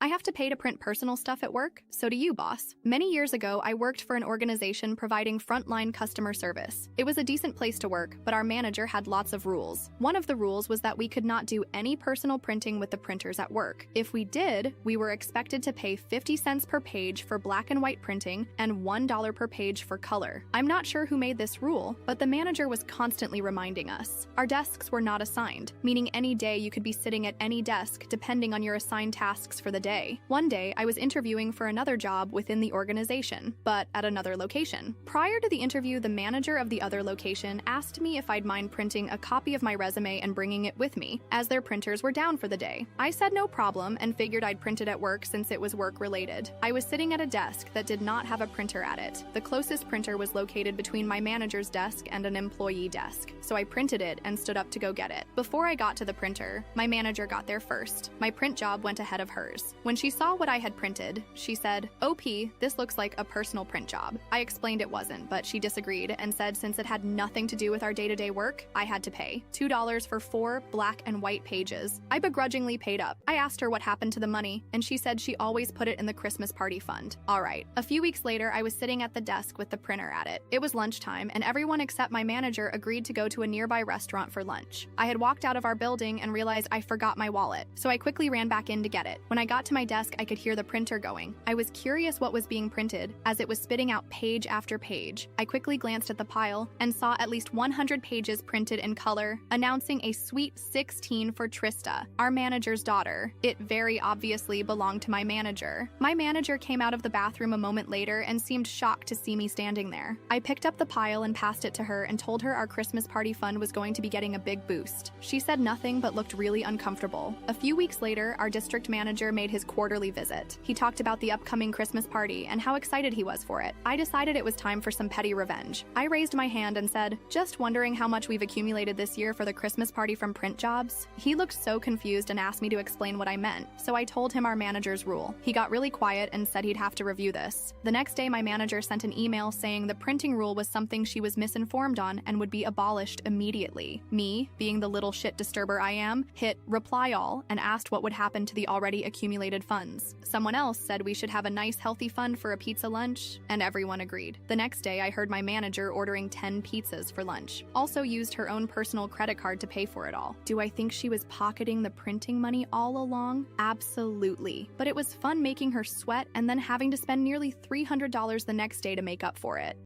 I have to pay to print personal stuff at work, so do you, boss. Many years ago, I worked for an organization providing frontline customer service. It was a decent place to work, but our manager had lots of rules. One of the rules was that we could not do any personal printing with the printers at work. If we did, we were expected to pay 50 cents per page for black and white printing and $1 per page for color. I'm not sure who made this rule, but the manager was constantly reminding us. Our desks were not assigned, meaning any day you could be sitting at any desk depending on your assigned tasks for the day. One day, I was interviewing for another job within the organization, but at another location. Prior to the interview, the manager of the other location asked me if I'd mind printing a copy of my resume and bringing it with me, as their printers were down for the day. I said no problem and figured I'd print it at work since it was work-related. I was sitting at a desk that did not have a printer at it. The closest printer was located between my manager's desk and an employee desk, so I printed it and stood up to go get it. Before I got to the printer, my manager got there first. My print job went ahead of hers. When she saw what I had printed, she said, "OP, this looks like a personal print job." I explained it wasn't, but she disagreed and said since it had nothing to do with our day-to-day work, I had to pay $2 for 4 black and white pages. I begrudgingly paid up. I asked her what happened to the money, and she said she always put it in the Christmas party fund. All right. A few weeks later, I was sitting at the desk with the printer at it. It was lunchtime, and everyone except my manager agreed to go to a nearby restaurant for lunch. I had walked out of our building and realized I forgot my wallet, so I quickly ran back in to get it. When I got to my desk, I could hear the printer going. I was curious what was being printed, as it was spitting out page after page. I quickly glanced at the pile and saw at least 100 pages printed in color, announcing a sweet 16 for Trista, our manager's daughter. It very obviously belonged to my manager. My manager came out of the bathroom a moment later and seemed shocked to see me standing there. I picked up the pile and passed it to her and told her our Christmas party fund was going to be getting a big boost. She said nothing but looked really uncomfortable. A few weeks later, our district manager made his quarterly visit. He talked about the upcoming Christmas party and how excited he was for it. I decided it was time for some petty revenge. I raised my hand and said, "Just wondering how much we've accumulated this year for the Christmas party from print jobs?" He looked so confused and asked me to explain what I meant, so I told him our manager's rule. He got really quiet and said he'd have to review this. The next day, my manager sent an email saying the printing rule was something she was misinformed on and would be abolished immediately. Me, being the little shit disturber I am, hit reply all and asked what would happen to the already accumulated funds. Someone else said we should have a nice healthy fund for a pizza lunch, and everyone agreed. The next day, I heard my manager ordering 10 pizzas for lunch. Also used her own personal credit card to pay for it all. Do I think she was pocketing the printing money all along? Absolutely. But it was fun making her sweat and then having to spend nearly $300 the next day to make up for it.